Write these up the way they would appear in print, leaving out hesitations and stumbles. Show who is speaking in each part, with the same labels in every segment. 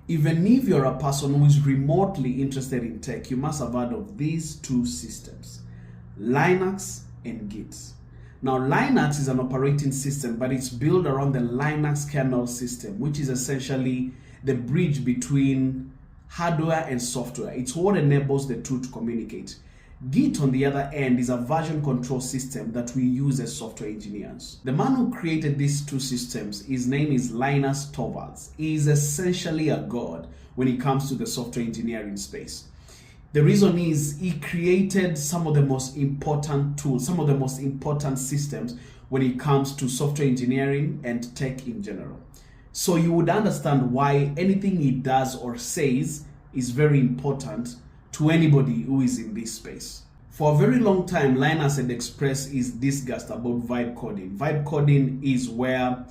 Speaker 1: Even if you're a person who is remotely interested in tech, you must have heard of these two systems, Linux and Git. Now, Linux is an operating system, but it's built around the Linux kernel system, which is essentially the bridge between hardware and software. It's what enables the two to communicate. Git, on the other end, is a version control system that we use as software engineers. The man who created these two systems, his name is Linus Torvalds. He is essentially a god when it comes to the software engineering space. The reason is he created some of the most important tools, some of the most important systems when it comes to software engineering and tech in general. So you would understand why anything he does or says is very important to anybody who is in this space. For a very long time, Linus had expressed his disgust about vibe coding. Vibe coding is where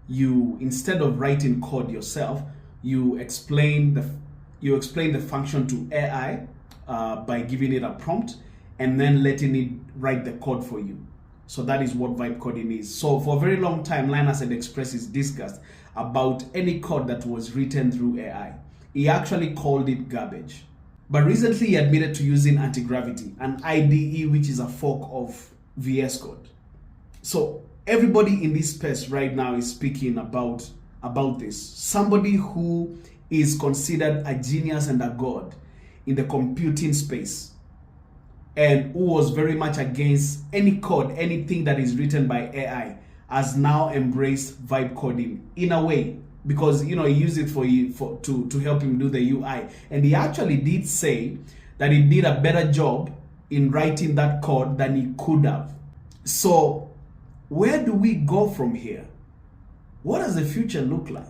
Speaker 1: you, instead of writing code yourself, you explain the function to AI by giving it a prompt and then letting it write the code for you. So that is what vibe coding is. So for a very long time, Linus had expressed his disgust about any code that was written through AI. He actually called it garbage. But recently he admitted to using anti-gravity, an IDE which is a fork of VS Code. So everybody in this space right now is speaking about this. Somebody who is considered a genius and a god in the computing space, and who was very much against any code, anything that is written by AI, has now embraced vibe coding in a way, because he used it to help him do the UI, and he actually did say that he did a better job in writing that code than he could have. So where do we go from here? What does the future look like?